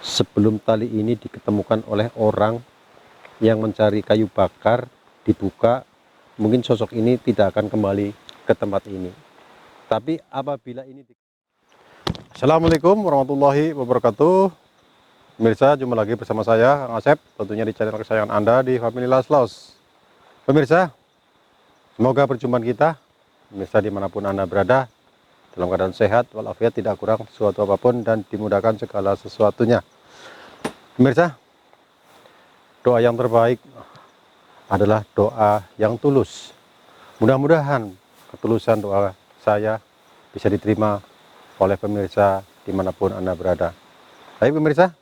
Sebelum tali ini diketemukan oleh orang yang mencari kayu bakar, dibuka, mungkin sosok ini tidak akan kembali ke tempat ini. Tapi apabila ini Assalamualaikum warahmatullahi wabarakatuh. Pemirsa, jumpa lagi bersama saya, Kang Asep, tentunya di channel kesayangan Anda di Family Laslos. Pemirsa, semoga perjumpaan kita, pemirsa dimanapun Anda berada, dalam keadaan sehat, walafiat, tidak kurang sesuatu apapun, dan dimudahkan segala sesuatunya. Pemirsa, doa yang terbaik adalah doa yang tulus. Mudah-mudahan ketulusan doa saya bisa diterima oleh pemirsa dimanapun Anda berada. Baik pemirsa,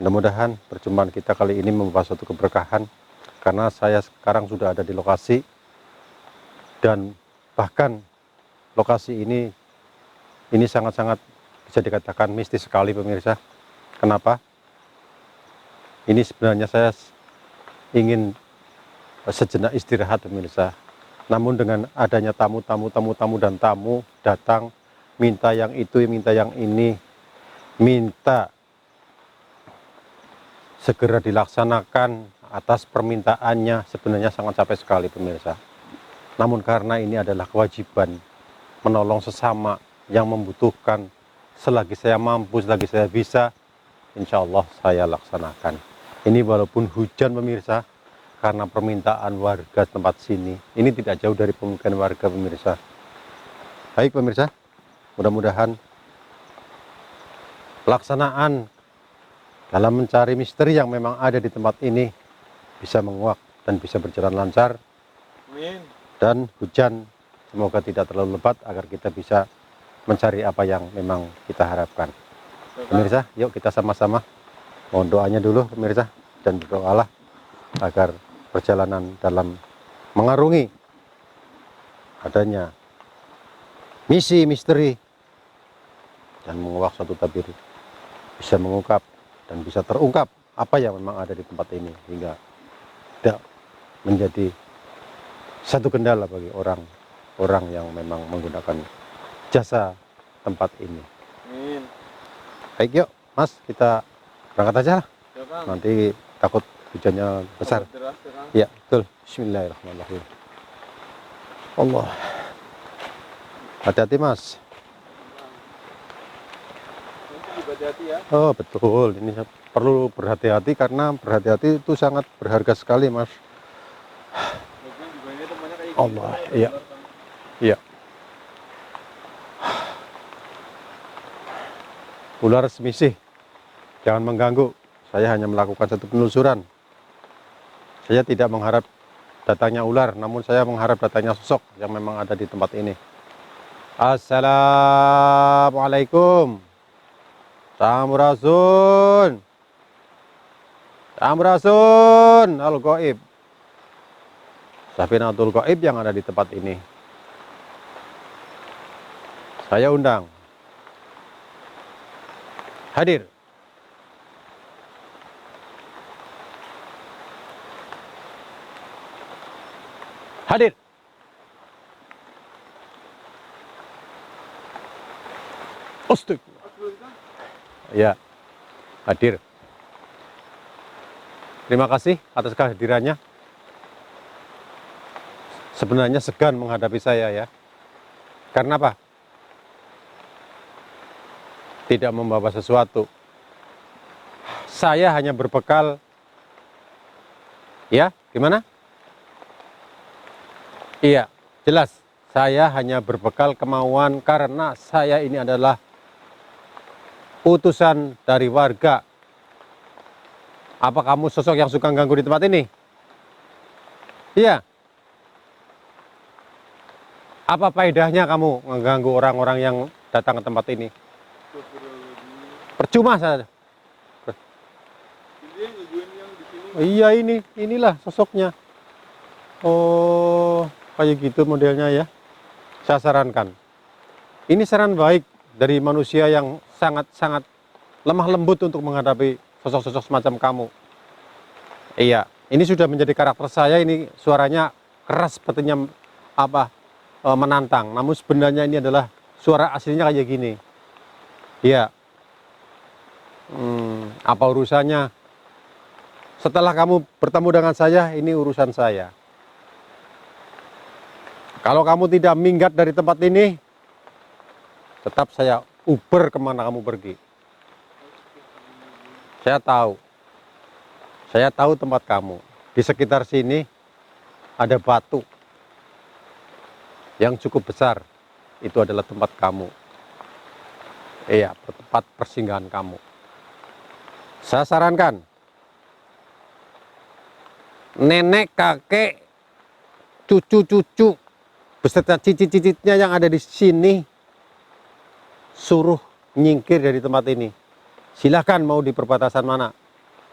mudah-mudahan perjumpaan kita kali ini membawa suatu keberkahan, karena saya sekarang sudah ada di lokasi, dan bahkan lokasi ini sangat-sangat bisa dikatakan mistis sekali pemirsa. Kenapa? Ini sebenarnya saya ingin sejenak istirahat pemirsa. Namun dengan adanya tamu dan tamu datang minta yang itu, minta yang ini, minta segera dilaksanakan atas permintaannya, sebenarnya sangat capek sekali pemirsa. Namun karena ini adalah kewajiban menolong sesama yang membutuhkan, selagi saya mampu, selagi saya bisa, insya Allah saya laksanakan. Ini walaupun hujan pemirsa, karena permintaan warga tempat sini. Ini tidak jauh dari pemukiman warga pemirsa. Baik pemirsa, mudah-mudahan pelaksanaan dalam mencari misteri yang memang ada di tempat ini bisa menguak dan bisa berjalan lancar. Amin. Dan hujan semoga tidak terlalu lebat agar kita bisa mencari apa yang memang kita harapkan. Pemirsa, yuk kita sama-sama mohon doanya dulu pemirsa, dan berdoalah agar perjalanan dalam mengarungi adanya misi misteri dan menguak suatu tabir bisa mengungkap dan bisa terungkap apa yang memang ada di tempat ini, hingga tidak menjadi satu kendala bagi orang yang memang menggunakan jasa tempat ini. Amin. Baik yuk mas, kita berangkat aja lah. Ya, Kang. Nanti takut hujannya besar. Deras, ya, Kang. Ya betul. Bismillahirrahmanirrahim. Allah, hati-hati mas. Nanti hati-hati ya. Oh betul, ini perlu berhati-hati, karena berhati-hati itu sangat berharga sekali mas. Mungkin juga ini temannya kayak Allah, gitu, iya. ular, Kang. Iya. Ular semisih, jangan mengganggu. Saya hanya melakukan satu penelusuran. Saya tidak mengharap datangnya ular, namun saya mengharap datangnya sosok yang memang ada di tempat ini. Assalamualaikum. Samurasun. Samurasun. Al-Ghaib. Safinatul Ghaib yang ada di tempat ini. Saya undang. Hadir. Hadir. Astagfirullah. Ya, hadir. Terima kasih atas kehadirannya. Sebenarnya segan menghadapi saya ya. Karena apa? Tidak membawa sesuatu. Saya hanya berbekal, ya, gimana? Iya, jelas. Saya hanya berbekal kemauan, karena saya ini adalah utusan dari warga. Apa kamu sosok yang suka ganggu di tempat ini? Iya. Apa faedahnya kamu mengganggu orang-orang yang datang ke tempat ini? Percuma saja. Ini ngejuin yang di sini. Iya, inilah sosoknya. Oh, kayak gitu modelnya ya. Saya sarankan. Ini saran baik dari manusia yang sangat-sangat lemah lembut untuk menghadapi sosok-sosok semacam kamu. Iya, ini sudah menjadi karakter saya. Ini suaranya keras sepertinya menantang. Namun sebenarnya ini adalah suara aslinya kayak gini. Iya. Apa urusannya? Setelah kamu bertemu dengan saya, ini urusan saya. Kalau kamu tidak minggat dari tempat ini, tetap saya uber kemana kamu pergi. Saya tahu tempat kamu. Di sekitar sini ada batu yang cukup besar. Itu adalah tempat kamu. Iya, tempat persinggahan kamu. Saya sarankan, nenek, kakek, cucu-cucu, beserta cicit-cicitnya yang ada di sini, suruh nyingkir dari tempat ini. Silahkan mau di perbatasan mana.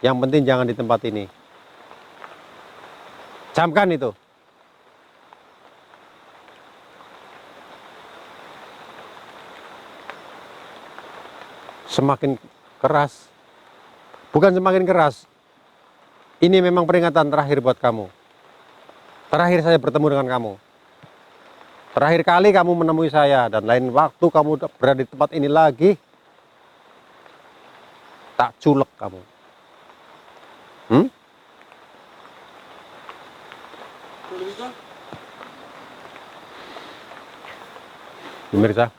Yang penting jangan di tempat ini. Camkan itu. Semakin keras. Bukan semakin keras. Ini memang peringatan terakhir buat kamu. Terakhir saya bertemu dengan kamu. Terakhir kali kamu menemui saya, dan lain waktu kamu berada di tempat ini lagi, tak culek kamu. Pemirsa,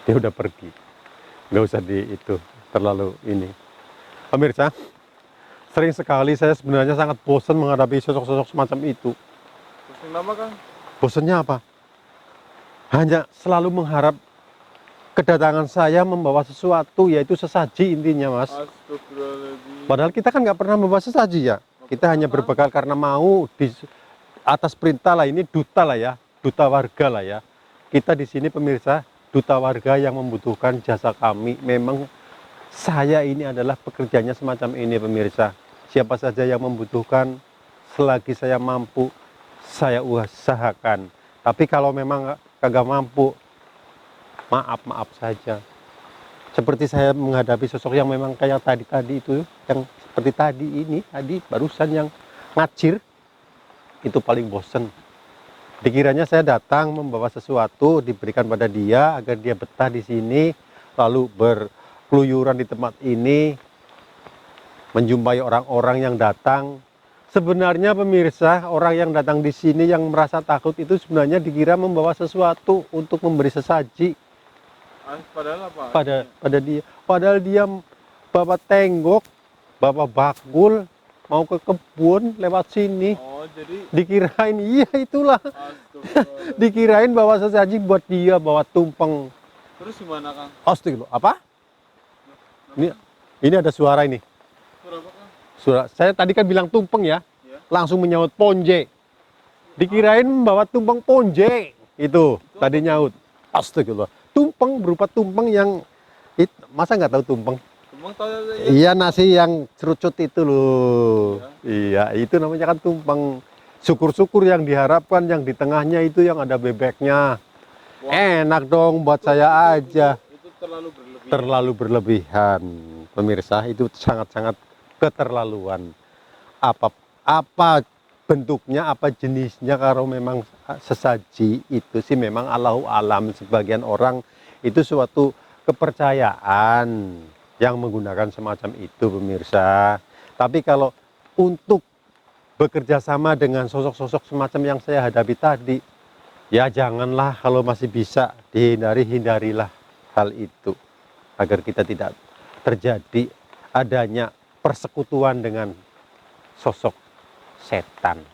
dia udah pergi. Nggak usah di itu terlalu ini. Pemirsa, sering sekali saya sebenarnya sangat bosan menghadapi sosok-sosok semacam itu. Bosan lama, Kang? Bosannya apa? Hanya selalu mengharap kedatangan saya membawa sesuatu, yaitu sesaji intinya, Mas. Astagfirullahaladzim. Padahal kita kan nggak pernah membawa sesaji ya. Kita hanya berbekal karena mau di atas perintah lah, ini duta lah ya, duta warga lah ya. Kita di sini pemirsa, duta warga yang membutuhkan jasa kami. Memang saya ini adalah pekerjaannya semacam ini pemirsa. Siapa saja yang membutuhkan, selagi saya mampu, saya usahakan. Tapi kalau memang kagak mampu, maaf saja. Seperti saya menghadapi sosok yang memang kayak tadi itu, yang seperti tadi barusan yang ngacir, itu paling bosen. Dikiranya saya datang membawa sesuatu, diberikan pada dia agar dia betah di sini, lalu berkeluyuran di tempat ini, menjumpai orang-orang yang datang. Sebenarnya pemirsa, orang yang datang di sini yang merasa takut itu sebenarnya dikira membawa sesuatu untuk memberi sesaji. Padahal apa? Padahal dia bawa tenggok, bawa bakul, mau ke kebun lewat sini. Oh, jadi Dikirain, iya itulah. astagfirullah. Dikirain bawa sesaji buat dia, bawa tumpeng. Terus gimana, Kang? Astagfirullah, apa? Ini ada suara ini. Suara apa, Kang? Suara, saya tadi kan bilang tumpeng ya, Ya. langsung menyaut ponje. Dikirain bawa tumpeng ponje. Itu tadi nyaut. Astagfirullah. Tumpeng berupa tumpeng yang masa nggak tahu tumpeng? Tumpeng tahu ya? Iya, nasi yang cerucut itu loh. Iya, itu namanya kan tumpeng. Syukur-syukur yang diharapkan yang di tengahnya itu yang ada bebeknya. Wah. Enak dong buat saya aja. Itu terlalu berlebihan. Terlalu berlebihan, pemirsa, itu sangat-sangat keterlaluan. Apa bentuknya, apa jenisnya, kalau memang sesaji itu sih memang Allahu alam. Sebagian orang itu suatu kepercayaan yang menggunakan semacam itu pemirsa. Tapi kalau untuk bekerja sama dengan sosok-sosok semacam yang saya hadapi tadi, ya janganlah, kalau masih bisa hindarilah hal itu, agar kita tidak terjadi adanya persekutuan dengan sosok setan.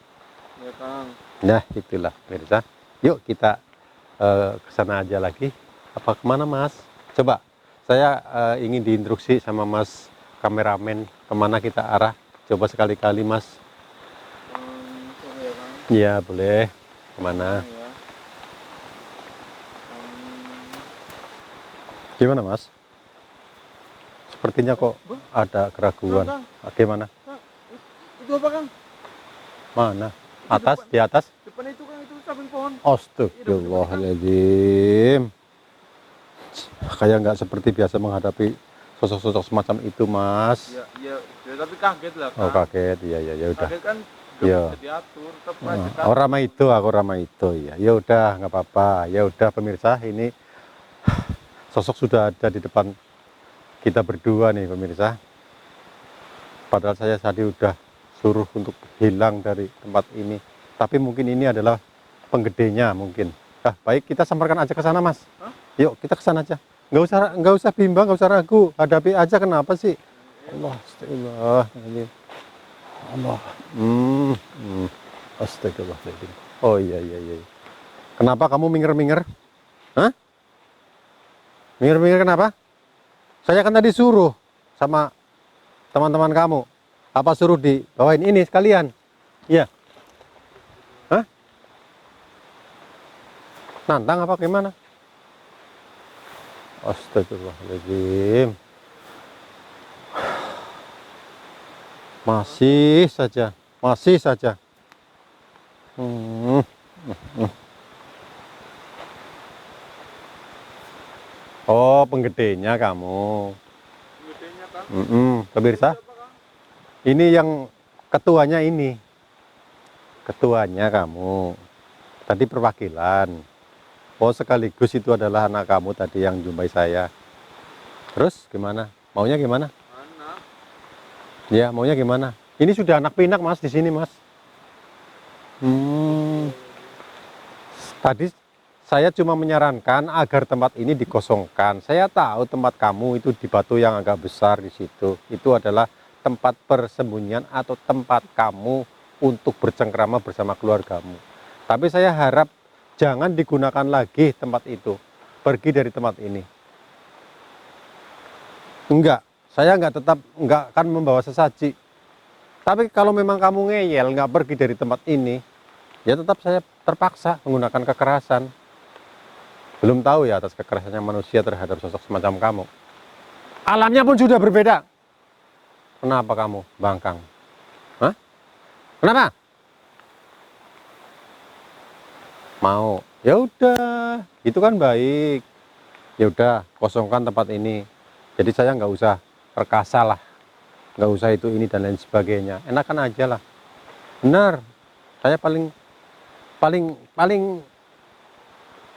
Ya, Kang. Nah itulah pemirsa. Yuk kita ke sana aja lagi. Apa kemana Mas? Coba saya ingin diinstruksi sama Mas kameramen kemana kita arah. Coba sekali-kali Mas. Coba ya, Kang. Iya boleh. Kemana? Ya. Gimana Mas? Sepertinya kok ada keraguan. Kang. Gimana? Itu apa, Kang? Mana? Atas? Di atas? Depan itu, Kang, itu samping pohon. Astagfirullahaladzim. Kayak nggak seperti biasa menghadapi sosok-sosok semacam itu Mas. Ya, tapi kaget lah, Kang. Oh kaget, iya ya udah. Kaget kan nggak Iya. bisa diatur, tetap aja kan. Oh ramai itu, aku ramai itu ya. Ya udah nggak apa-apa. Ya udah pemirsa, ini sosok sudah ada di depan kita berdua nih pemirsa. Padahal saya tadi udah suruh untuk hilang dari tempat ini. Tapi mungkin ini adalah penggedenya mungkin. Nah, baik kita samparkan aja ke sana, Mas. Hah? Yuk kita ke sana aja. Nggak usah bimbang, nggak usah ragu. Hadapi aja, kenapa sih? Allah, astagfirullahaladzim. Allah. Astagfirullahaladzim. Oh iya. Kenapa kamu minger-minger? Hah? Minger-minger kenapa? Saya kan tadi suruh sama teman-teman kamu. Apa suruh dibawain ini sekalian? Iya. Hah? Nantang apa gimana? Astagfirullahaladzim. Masih saja. Oh, penggedenya kamu. Gedenya kan. Pemirsa, Apa, Kang? ini yang ketuanya ini. Ketuanya kamu. Tadi perwakilan. Oh, sekaligus itu adalah anak kamu tadi yang jumpai saya. Terus gimana? Maunya gimana? Mana? Ya, maunya gimana? Ini sudah anak pinak, Mas, di sini, Mas. Tadi saya cuma menyarankan agar tempat ini dikosongkan. Saya tahu tempat kamu itu di batu yang agak besar di situ. Itu adalah tempat persembunyian atau tempat kamu untuk bercengkrama bersama keluargamu. Tapi saya harap jangan digunakan lagi tempat itu. Pergi dari tempat ini. Enggak, saya enggak akan membawa sesaji. Tapi kalau memang kamu ngeyel, nggak pergi dari tempat ini, ya tetap saya terpaksa menggunakan kekerasan. Belum tahu ya atas kekerasannya manusia terhadap sosok semacam kamu. Alamnya pun sudah berbeda. Kenapa kamu bangkang? Hah? Kenapa? Mau? Ya udah, itu kan baik. Ya udah, kosongkan tempat ini. Jadi saya nggak usah perkasa lah, nggak usah itu ini dan lain sebagainya. Enakan aja lah. Benar, saya paling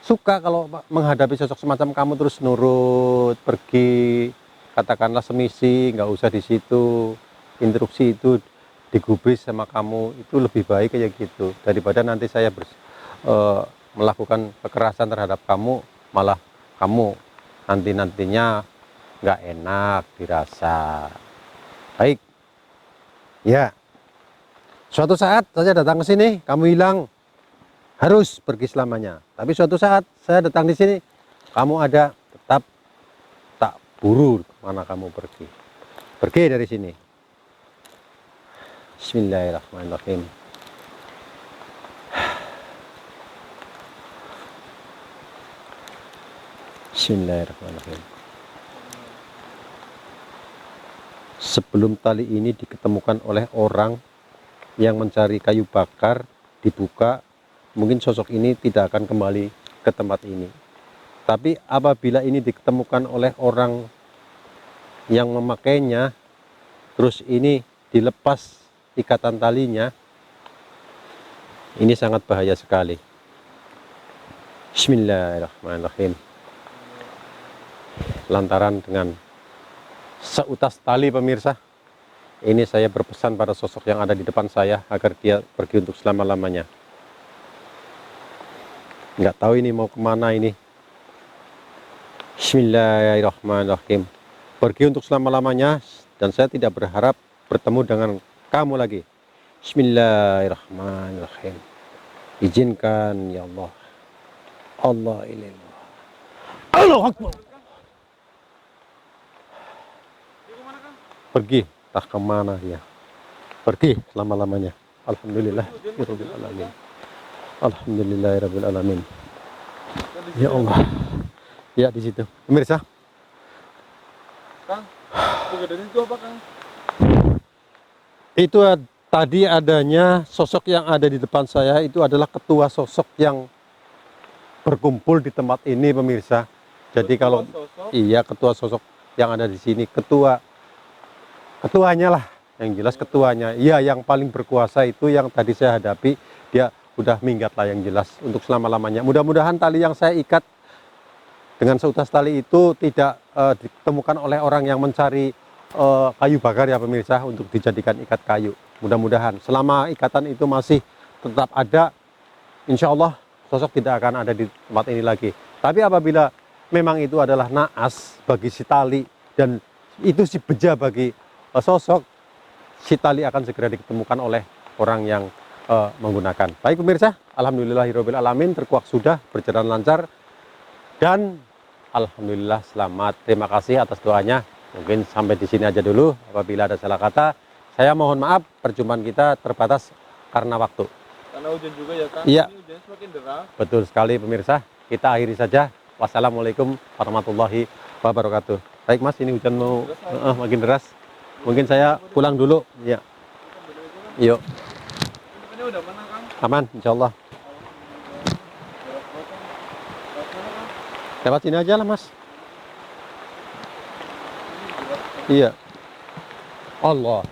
suka kalau menghadapi sosok semacam kamu terus nurut, pergi, katakanlah semisi, nggak usah di situ, instruksi itu digubris sama kamu, itu lebih baik kayak gitu daripada nanti saya melakukan kekerasan terhadap kamu, malah kamu nantinya nggak enak dirasa. Baik, ya. Suatu saat saya datang ke sini, kamu hilang. Harus pergi selamanya. Tapi suatu saat saya datang di sini, kamu ada, tetap tak buru mana kamu pergi. Pergi dari sini. Bismillahirrahmanirrahim. Bismillahirrahmanirrahim. Sebelum tali ini diketemukan oleh orang yang mencari kayu bakar, dibuka, mungkin sosok ini tidak akan kembali ke tempat ini. Tapi apabila ini ditemukan oleh orang yang memakainya, terus ini dilepas ikatan talinya, ini sangat bahaya sekali. Bismillahirrahmanirrahim. Lantaran dengan seutas tali pemirsa, ini saya berpesan pada sosok yang ada di depan saya agar dia pergi untuk selama-lamanya. Nggak tahu ini mau kemana ini. Bismillahirrahmanirrahim. Pergi untuk selama-lamanya dan saya tidak berharap bertemu dengan kamu lagi. Bismillahirrahmanirrahim. Izinkan ya Allah. Allah ilallah. Allahu Akbar. Pergi, tak kemana dia. Pergi selama-lamanya. Alhamdulillah. Alhamdulillahirabbil alamin. Ya Allah. Ya di situ. Pemirsa. Kang, penggedenya itu apa, Kang? Itu tadi adanya sosok yang ada di depan saya itu adalah ketua sosok yang berkumpul di tempat ini pemirsa. Jadi kalau iya ketua sosok yang ada di sini, ketuanya lah, yang jelas ketuanya. Iya, yang paling berkuasa itu yang tadi saya hadapi, dia udah minggat lah yang jelas untuk selama-lamanya. Mudah-mudahan tali yang saya ikat dengan seutas tali itu tidak ditemukan oleh orang yang mencari kayu bakar ya pemirsa untuk dijadikan ikat kayu. Mudah-mudahan selama ikatan itu masih tetap ada, insya Allah sosok tidak akan ada di tempat ini lagi. Tapi apabila memang itu adalah naas bagi si tali dan itu si beja bagi sosok, si tali akan segera ditemukan oleh orang yang menggunakan. Baik pemirsa, alhamdulillahirabbil alamin, terkuak sudah, berjalan lancar dan alhamdulillah selamat. Terima kasih atas doanya. Mungkin sampai di sini aja dulu. Apabila ada salah kata, saya mohon maaf. Perjumpaan kita terbatas karena waktu. Karena hujan juga ya Kang. Iya. Ini hujan semakin deras. Betul sekali pemirsa. Kita akhiri saja. Wassalamualaikum warahmatullahi wabarakatuh. Baik Mas, ini hujan mau makin deras. Mungkin saya pulang dulu. Ya. Yuk. Ini udah mana Kang? Aman, insya Allah. Lewat sini aja lah Mas. Iya. Allah.